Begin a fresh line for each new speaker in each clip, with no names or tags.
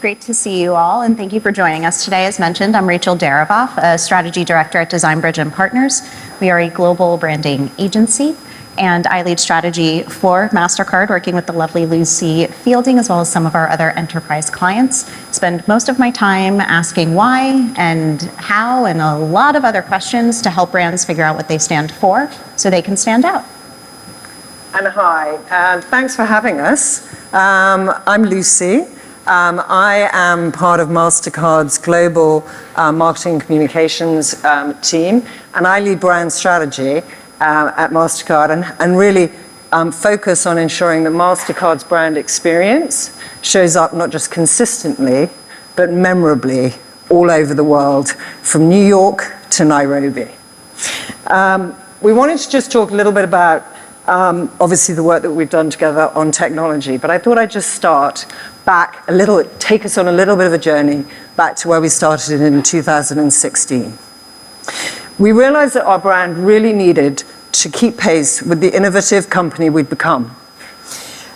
great to see you all, and thank you for joining us today. As mentioned, I'm Rachel Darabov, a strategy director at Design Bridge and Partners. We are a global branding agency, and I lead strategy for Mastercard, working with the lovely Lucy Fielding, as well as some of our other enterprise clients. Spend most of my time asking why and how, and a lot of other questions to help brands figure out what they stand for so they can stand out.
And hi, and thanks for having us. I'm Lucy. I am part of Mastercard's global marketing and communications team, and I lead brand strategy at Mastercard and really focus on ensuring that Mastercard's brand experience shows up not just consistently, but memorably all over the world, from New York to Nairobi. We wanted to just talk a little bit about obviously the work that we've done together on technology, but I thought I'd just start back a little, take us on a little bit of a journey back to where we started in 2016. We realized that our brand really needed to keep pace with the innovative company we'd become.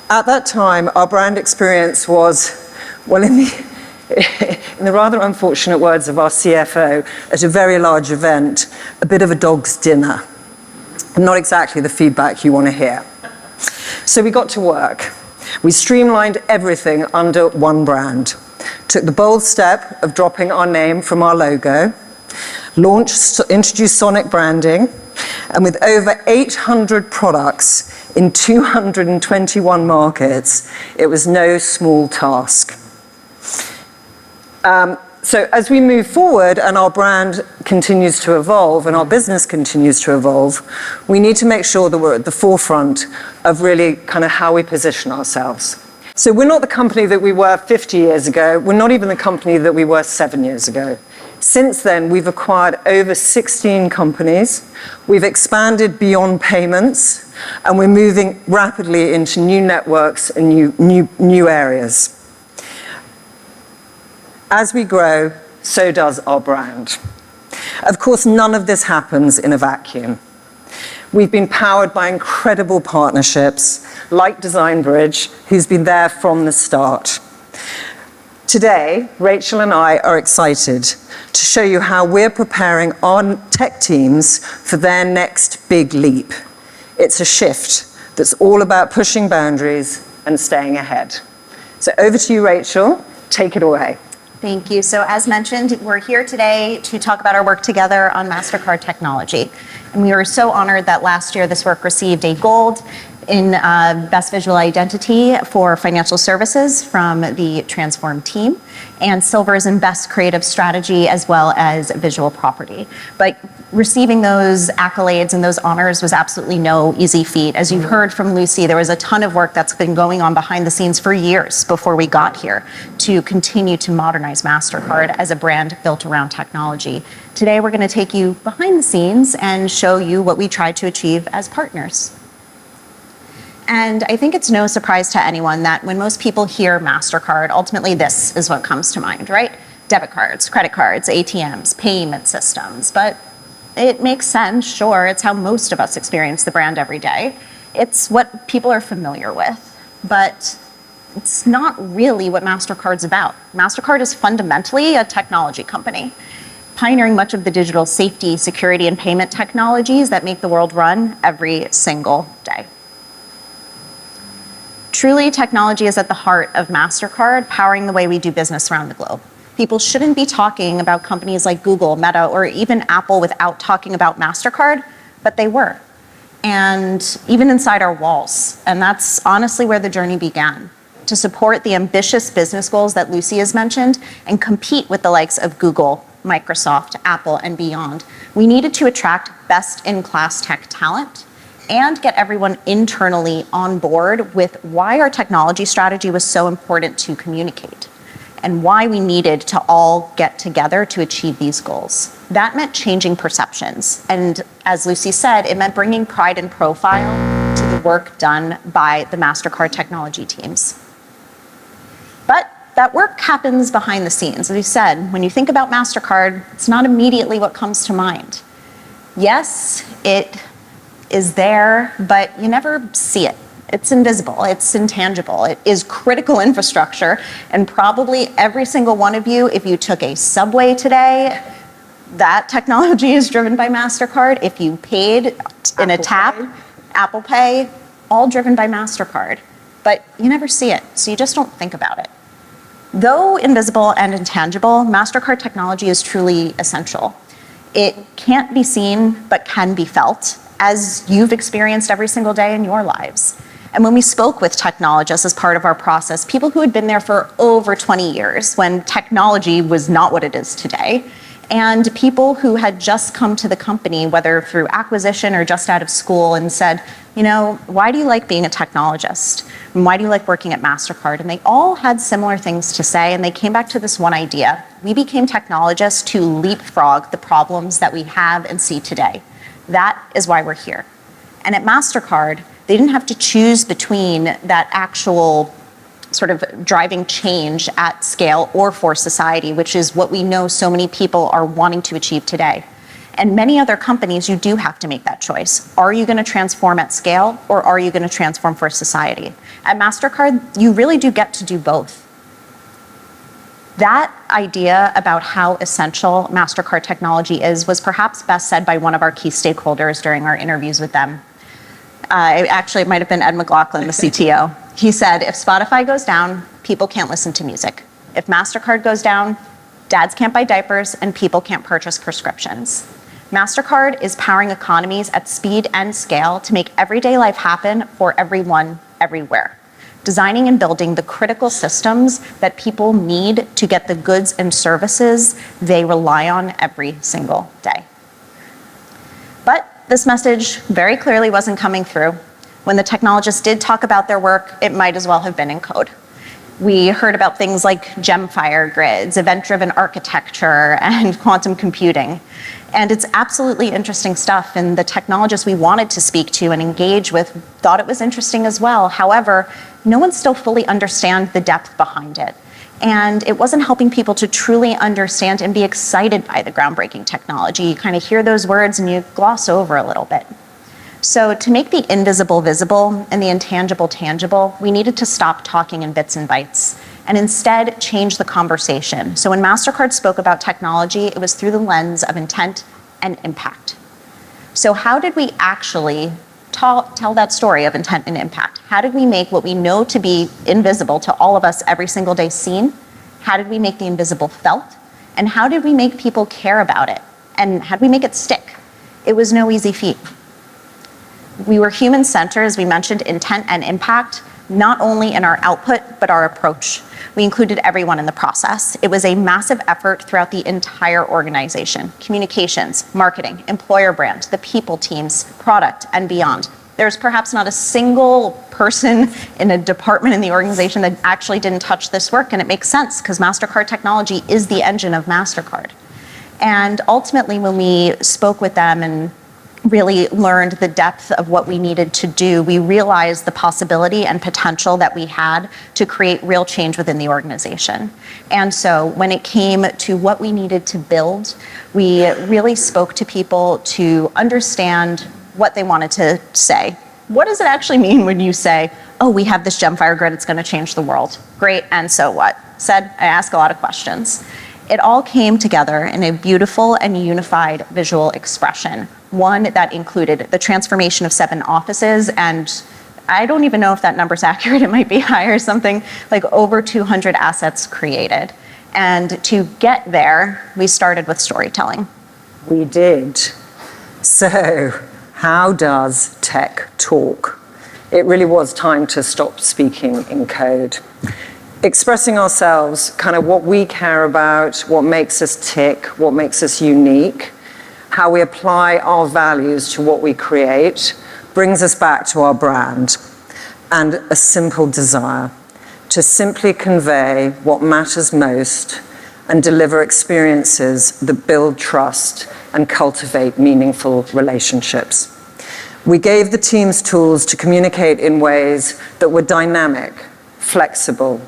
At that time, our brand experience was, well, in the rather unfortunate words of our CFO, at a very large event, a bit of a dog's dinner. Not exactly the feedback you want to hear. So we got to work. We streamlined everything under one brand, took the bold step of dropping our name from our logo, introduced sonic branding, and with over 800 products in 221 markets, it was no small task. So as we move forward and our brand continues to evolve and our business continues to evolve, we need to make sure that we're at the forefront of really kind of how we position ourselves. So we're not the company that we were 50 years ago. We're not even the company that we were 7 years ago. Since then, we've acquired over 16 companies. We've expanded beyond payments, and we're moving rapidly into new networks and new areas. As we grow, so does our brand. Of course, none of this happens in a vacuum. We've been powered by incredible partnerships like Design Bridge, who's been there from the start. Today, Rachel and I are excited to show you how we're preparing our tech teams for their next big leap. It's a shift that's all about pushing boundaries and staying ahead. So over to you, Rachel. Take it away.
Thank you. So as mentioned, we're here today to talk about our work together on Mastercard technology. And we were so honored that last year this work received a gold in Best Visual Identity for Financial Services from the Transform team, and silver is in Best Creative Strategy as well as Visual Property. But receiving those accolades and those honors was absolutely no easy feat. As you've heard from Lucy, there was a ton of work that's been going on behind the scenes for years before we got here to continue to modernize Mastercard as a brand built around technology. Today, we're going to take you behind the scenes and show you what we tried to achieve as partners. And I think it's no surprise to anyone that when most people hear Mastercard, ultimately this is what comes to mind, right? Debit cards, credit cards, ATMs, payment systems. But it makes sense, sure, it's how most of us experience the brand every day. It's what people are familiar with, but it's not really what Mastercard's about. Mastercard is fundamentally a technology company, pioneering much of the digital safety, security, and payment technologies that make the world run every single day. Truly, technology is at the heart of Mastercard, powering the way we do business around the globe. People shouldn't be talking about companies like Google, Meta, or even Apple without talking about Mastercard, but they were. And even inside our walls. And that's honestly where the journey began. To support the ambitious business goals that Lucy has mentioned and compete with the likes of Google, Microsoft, Apple, and beyond, we needed to attract best-in-class tech talent and get everyone internally on board with why our technology strategy was so important to communicate and why we needed to all get together to achieve these goals. That meant changing perceptions. And as Lucy said, it meant bringing pride and profile to the work done by the Mastercard technology teams. But that work happens behind the scenes. As we said, when you think about Mastercard, it's not immediately what comes to mind. Yes, it is there, but you never see it. It's invisible, it's intangible, it is critical infrastructure, and probably every single one of you, if you took a subway today, that technology is driven by Mastercard. If you paid in a tap, Apple Pay, all driven by Mastercard. But you never see it, so you just don't think about it. Though invisible and intangible, Mastercard technology is truly essential. It can't be seen, but can be felt, as you've experienced every single day in your lives. And when we spoke with technologists as part of our process, people who had been there for over 20 years, when technology was not what it is today, and people who had just come to the company, whether through acquisition or just out of school, and said, you know, why do you like being a technologist? And why do you like working at Mastercard? And they all had similar things to say, and they came back to this one idea. We became technologists to leapfrog the problems that we have and see today. That is why we're here. And at Mastercard, they didn't have to choose between that actual sort of driving change at scale or for society, which is what we know so many people are wanting to achieve today. And many other companies, you do have to make that choice. Are you going to transform at scale, or are you going to transform for society? At Mastercard, you really do get to do both. That idea about how essential Mastercard technology is was perhaps best said by one of our key stakeholders during our interviews with them. Actually, it might have been Ed McLaughlin, the CTO. He said, if Spotify goes down, people can't listen to music. If Mastercard goes down, dads can't buy diapers and people can't purchase prescriptions. Mastercard is powering economies at speed and scale to make everyday life happen for everyone, everywhere. Designing and building the critical systems that people need to get the goods and services they rely on every single day. But this message very clearly wasn't coming through. When the technologists did talk about their work, it might as well have been in code. We heard about things like Gemfire grids, event-driven architecture, and quantum computing. And it's absolutely interesting stuff, and the technologists we wanted to speak to and engage with thought it was interesting as well. However, no one still fully understands the depth behind it. And it wasn't helping people to truly understand and be excited by the groundbreaking technology. You kind of hear those words and you gloss over a little bit. So to make the invisible visible and the intangible tangible, we needed to stop talking in bits and bytes and instead change the conversation. So when Mastercard spoke about technology, it was through the lens of intent and impact. So how did we actually tell that story of intent and impact? How did we make what we know to be invisible to all of us every single day seen? How did we make the invisible felt? And how did we make people care about it? And how did we make it stick? It was no easy feat. We were human-centered, as we mentioned, intent and impact, not only in our output, but our approach. We included everyone in the process. It was a massive effort throughout the entire organization: communications, marketing, employer brand, the people teams, product, and beyond. There's perhaps not a single person in a department in the organization that actually didn't touch this work, and it makes sense because Mastercard technology is the engine of Mastercard. And ultimately, when we spoke with them and really learned the depth of what we needed to do, we realized the possibility and potential that we had to create real change within the organization. And so when it came to what we needed to build, we really spoke to people to understand what they wanted to say. What does it actually mean when you say, oh, we have this Gemfire grid, it's going to change the world? Great, and so what? Said, I ask a lot of questions. It all came together in a beautiful and unified visual expression, one that included the transformation of 7 offices, and I don't even know if that number's accurate, it might be higher, something like over 200 assets created. And to get there, we started with storytelling.
We did. So, how does tech talk? It really was time to stop speaking in code. Expressing ourselves, kind of what we care about, what makes us tick, what makes us unique, how we apply our values to what we create, brings us back to our brand and a simple desire to simply convey what matters most and deliver experiences that build trust and cultivate meaningful relationships. We gave the teams tools to communicate in ways that were dynamic, flexible.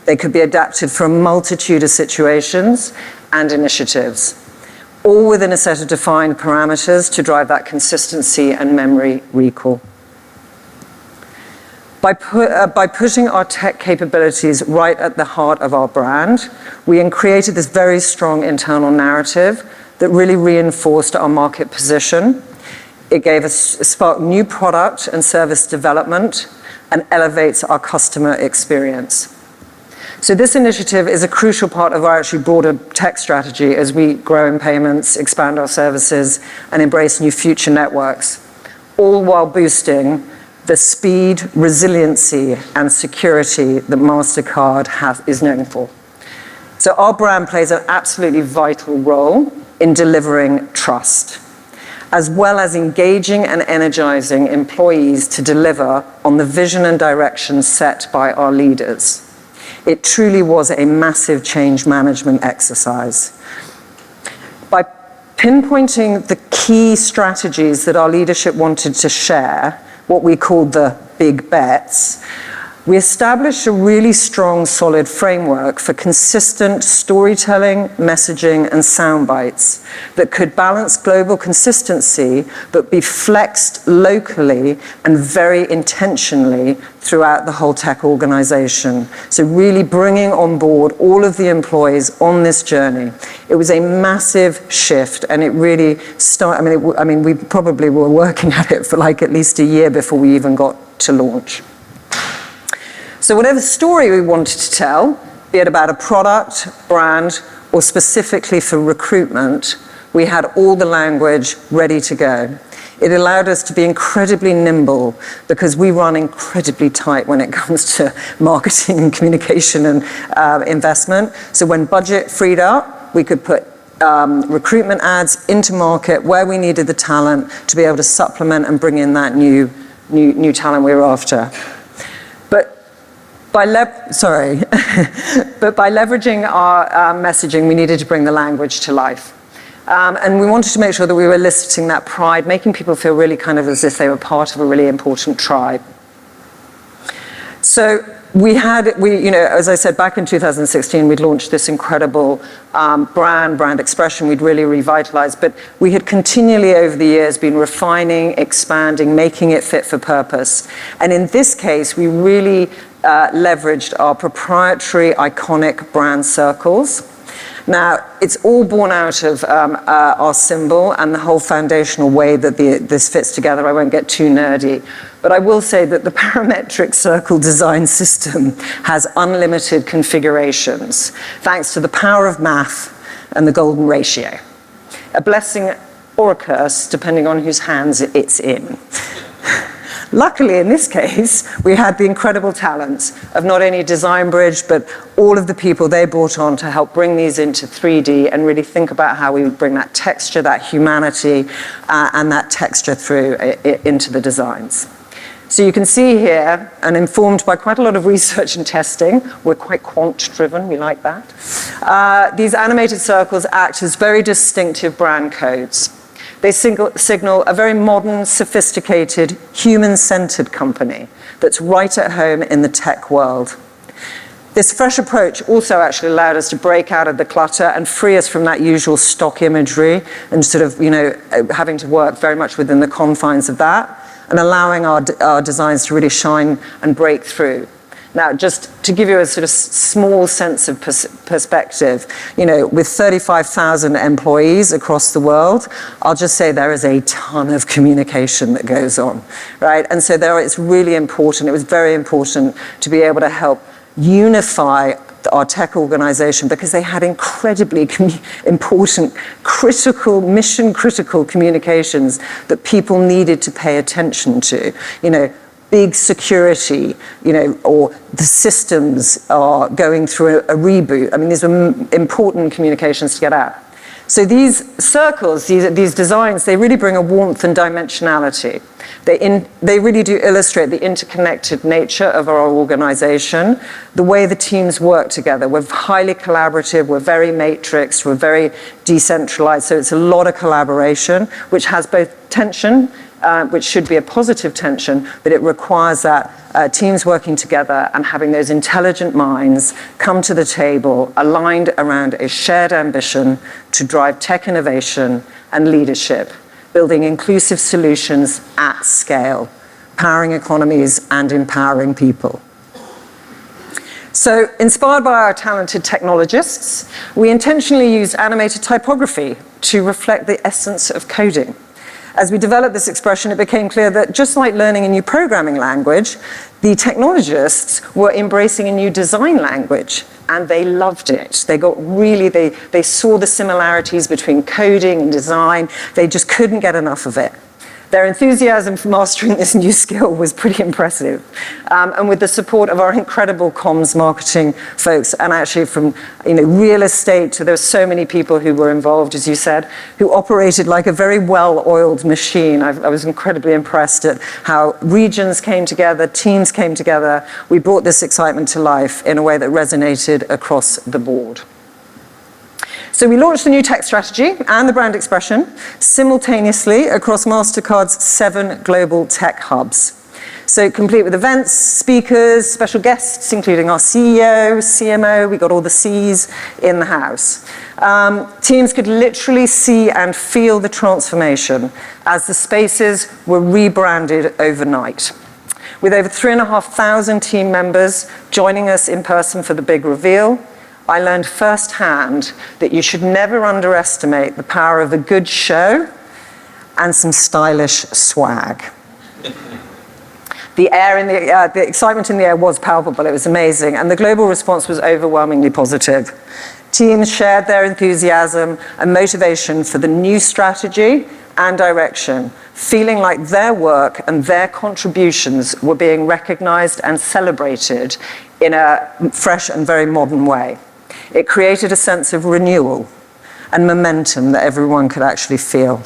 They could be adapted for a multitude of situations and initiatives, all within a set of defined parameters to drive that consistency and memory recall. By putting our tech capabilities right at the heart of our brand, we created this very strong internal narrative that really reinforced our market position. It sparked new product and service development and elevates our customer experience. So this initiative is a crucial part of our actually broader tech strategy as we grow in payments, expand our services, and embrace new future networks, all while boosting the speed, resiliency, and security that Mastercard is known for. So our brand plays an absolutely vital role in delivering trust, as well as engaging and energizing employees to deliver on the vision and direction set by our leaders. It truly was a massive change management exercise. By pinpointing the key strategies that our leadership wanted to share, what we called the big bets, we established a really strong, solid framework for consistent storytelling, messaging, and sound bites that could balance global consistency but be flexed locally and very intentionally throughout the whole tech organization. So really bringing on board all of the employees on this journey. It was a massive shift, and it really started, we probably were working at it for like at least a year before we even got to launch. So whatever story we wanted to tell, be it about a product, brand, or specifically for recruitment, we had all the language ready to go. It allowed us to be incredibly nimble because we run incredibly tight when it comes to marketing and communication and investment. So when budget freed up, we could put recruitment ads into market where we needed the talent to be able to supplement and bring in that new talent we were after. By leveraging our messaging, we needed to bring the language to life. And we wanted to make sure that we were eliciting that pride, making people feel really kind of as if they were part of a really important tribe. So as I said, back in 2016, we'd launched this incredible brand expression we'd really revitalized, but we had continually over the years been refining, expanding, making it fit for purpose. And in this case, we really leveraged our proprietary iconic brand circles. Now, it's all born out of our symbol and the whole foundational way that this fits together. I won't get too nerdy, but I will say that the parametric circle design system has unlimited configurations, thanks to the power of math and the golden ratio. A blessing or a curse, depending on whose hands it's in. Luckily, in this case, we had the incredible talents of not only Design Bridge, but all of the people they brought on to help bring these into 3D and really think about how we would bring that texture, that humanity, and that texture through into the designs. So you can see here, and informed by quite a lot of research and testing, we're quite quant-driven, we like that. These animated circles act as very distinctive brand codes. They signal a very modern, sophisticated, human-centered company that's right at home in the tech world. This fresh approach also actually allowed us to break out of the clutter and free us from that usual stock imagery and sort of, having to work very much within the confines of that and allowing our designs to really shine and break through. Now, just to give you a sort of small sense of perspective, with 35,000 employees across the world, I'll just say there is a ton of communication that goes on, right? And so it's really important, it was very important to be able to help unify our tech organization because they had incredibly important, mission-critical communications that people needed to pay attention to. Big security, or the systems are going through a reboot. I mean, these are important communications to get out. So these circles, these designs, they really bring a warmth and dimensionality. They really do illustrate the interconnected nature of our organization, the way the teams work together. We're highly collaborative, we're very matrixed, we're very decentralized, so it's a lot of collaboration, which has both tension, which should be a positive tension, but it requires that teams working together and having those intelligent minds come to the table aligned around a shared ambition to drive tech innovation and leadership, building inclusive solutions at scale powering economies and empowering people. So, inspired by our talented technologists, we intentionally used animated typography to reflect the essence of coding. As we developed this expression, it became clear that just like learning a new programming language, the technologists were embracing a new design language, and they loved it. They saw the similarities between coding and design. They just couldn't get enough of it. Their enthusiasm for mastering this new skill was pretty impressive. And with the support of our incredible comms marketing folks, and actually from real estate to there were so many people who were involved, as you said, who operated like a very well-oiled machine. I was incredibly impressed at how regions came together, teams came together. We brought this excitement to life in a way that resonated across the board. So we launched the new tech strategy and the brand expression simultaneously across Mastercard's 7 global tech hubs. So complete with events, speakers, special guests, including our CEO, CMO, we got all the C's in the house. Teams could literally see and feel the transformation as the spaces were rebranded overnight. With over 3,500 team members joining us in person for the big reveal, I learned firsthand that you should never underestimate the power of a good show and some stylish swag. The excitement in the air was palpable, it was amazing, and the global response was overwhelmingly positive. Teams shared their enthusiasm and motivation for the new strategy and direction, feeling like their work and their contributions were being recognized and celebrated in a fresh and very modern way. It created a sense of renewal and momentum that everyone could actually feel.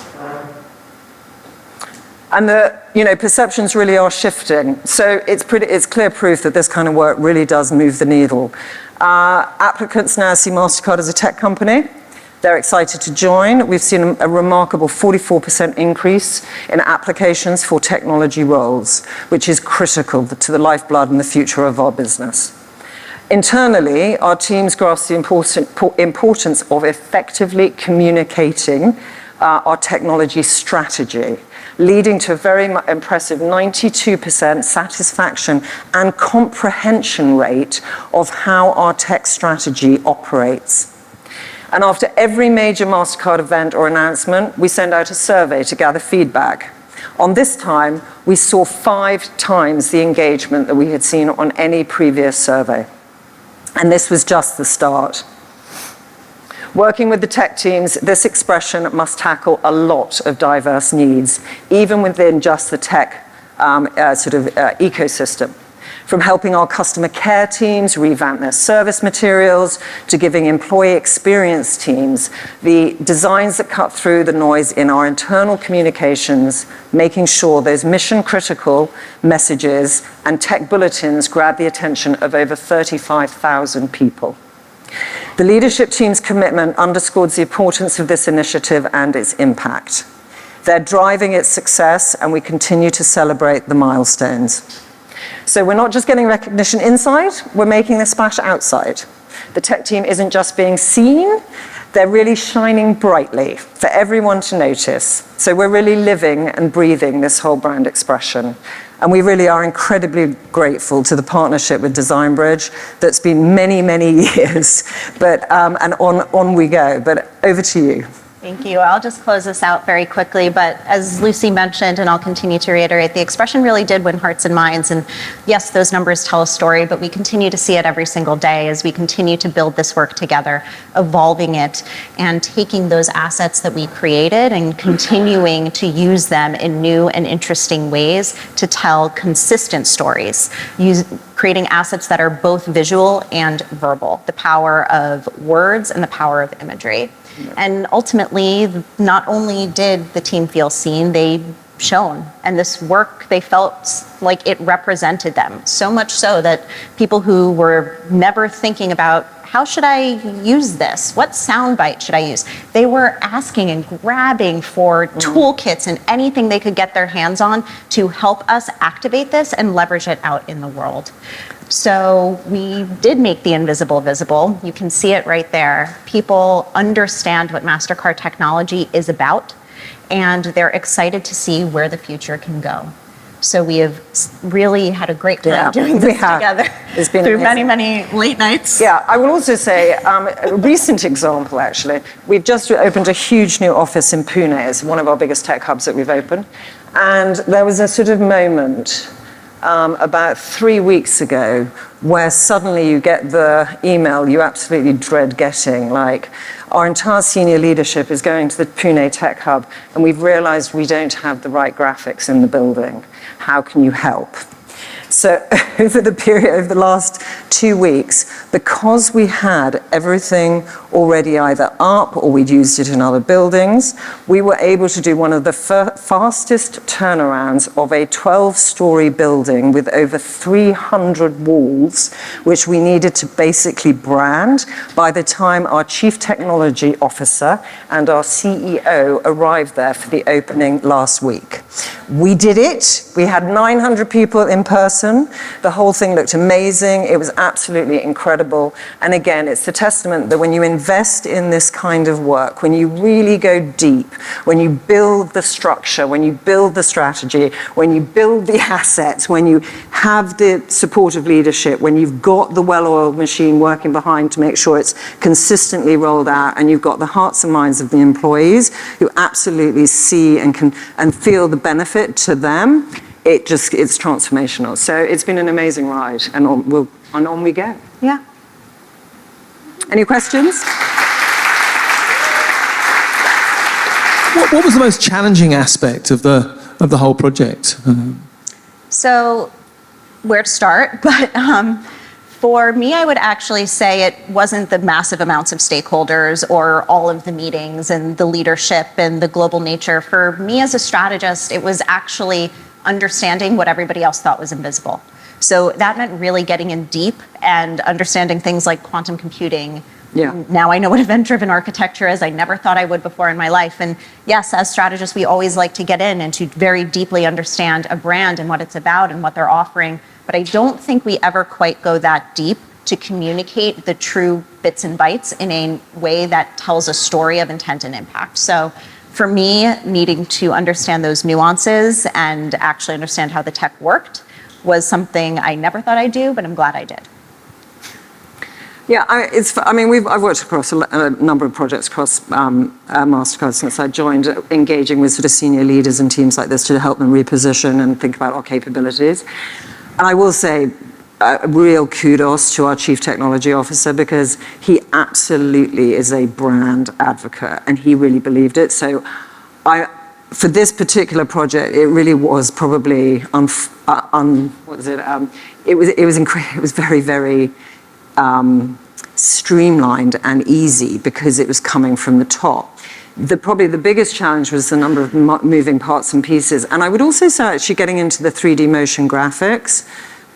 And the perceptions really are shifting. So it's clear proof that this kind of work really does move the needle. Applicants now see Mastercard as a tech company. They're excited to join. We've seen a remarkable 44% increase in applications for technology roles, which is critical to the lifeblood and the future of our business. Internally, our teams grasp the importance of effectively communicating our technology strategy, leading to a very impressive 92% satisfaction and comprehension rate of how our tech strategy operates. And after every major Mastercard event or announcement, we send out a survey to gather feedback. On this time, we saw 5 times the engagement that we had seen on any previous survey. And this was just the start. Working with the tech teams, this expression must tackle a lot of diverse needs, even within just the tech ecosystem. From helping our customer care teams revamp their service materials, to giving employee experience teams the designs that cut through the noise in our internal communications, making sure those mission-critical messages and tech bulletins grab the attention of over 35,000 people. The leadership team's commitment underscores the importance of this initiative and its impact. They're driving its success, and we continue to celebrate the milestones. So we're not just getting recognition inside, we're making the splash outside. The tech team isn't just being seen, they're really shining brightly for everyone to notice. So we're really living and breathing this whole brand expression. And we really are incredibly grateful to the partnership with Design Bridge that's been many, many years, and on we go. But over to you.
Thank you. I'll just close this out very quickly, but as Lucy mentioned, and I'll continue to reiterate, the expression really did win hearts and minds, and yes, those numbers tell a story, but we continue to see it every single day as we continue to build this work together, evolving it, and taking those assets that we created and continuing to use them in new and interesting ways to tell consistent stories, creating assets that are both visual and verbal, the power of words and the power of imagery. And ultimately, not only did the team feel seen, they shone. And this work, they felt like it represented them. So much so that people who were never thinking about, how should I use this? What soundbite should I use? They were asking and grabbing for toolkits and anything they could get their hands on to help us activate this and leverage it out in the world. So we did make the invisible visible. You can see it right there. People understand what Mastercard technology is about, and they're excited to see where the future can go. So we have really had a great time
Yeah,
doing
we
this
have.
together
It's been
through many,
amazing.
many late nights.
Yeah, I will also say a recent example, actually. We've just opened a huge new office in Pune. It's one of our biggest tech hubs that we've opened. And there was a sort of moment about 3 weeks ago where suddenly you get the email you absolutely dread getting, like, our entire senior leadership is going to the Pune Tech Hub and we've realized we don't have the right graphics in the building. How can you help? So over the last 2 weeks, because we had everything already either up or we'd used it in other buildings, we were able to do one of the fastest turnarounds of a 12-story building with over 300 walls, which we needed to basically brand by the time our Chief Technology Officer and our CEO arrived there for the opening last week. We did it. We had 900 people in person. The whole thing looked amazing. It was absolutely incredible. And again, it's a testament that when you invest in this kind of work, when you really go deep, when you build the structure, when you build the strategy, when you build the assets, when you have the support of leadership, when you've got the well-oiled machine working behind to make sure it's consistently rolled out, and you've got the hearts and minds of the employees who absolutely see and can and feel the benefit to them, it's transformational. So it's been an amazing ride, and on we go.
Yeah.
Any questions?
What was the most challenging aspect of the whole project?
So where to start? But for me, I would actually say it wasn't the massive amounts of stakeholders or all of the meetings and the leadership and the global nature. For me as a strategist, it was actually understanding what everybody else thought was invisible. So that meant really getting in deep and understanding things like quantum computing.
Yeah.
Now I know what event-driven architecture is. I never thought I would before in my life. And yes, as strategists, we always like to get in and to very deeply understand a brand and what it's about and what they're offering. But I don't think we ever quite go that deep to communicate the true bits and bytes in a way that tells a story of intent and impact. So for me, needing to understand those nuances and actually understand how the tech worked was something I never thought I'd do, but I'm glad I did.
Yeah, I've worked across a number of projects across Mastercard since I joined, engaging with sort of senior leaders and teams like this to help them reposition and think about our capabilities. And I will say, real kudos to our Chief Technology Officer, because he absolutely is a brand advocate and he really believed it. So for this particular project, it really was probably it was very, very streamlined and easy because it was coming from the top. Probably the biggest challenge was the number of moving parts and pieces. And I would also say actually getting into the 3D motion graphics,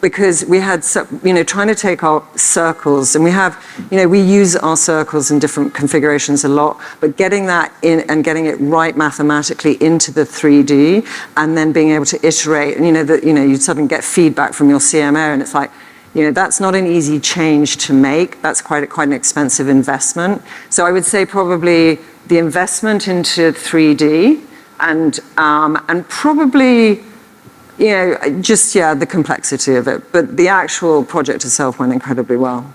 because we had, trying to take our circles, and we use our circles in different configurations a lot, but getting that in and getting it right mathematically into the 3D, and then being able to iterate, and you suddenly get feedback from your CMO, and it's like, that's not an easy change to make. That's quite an expensive investment. So I would say probably the investment into 3D and probably, the complexity of it. But the actual project itself went incredibly well.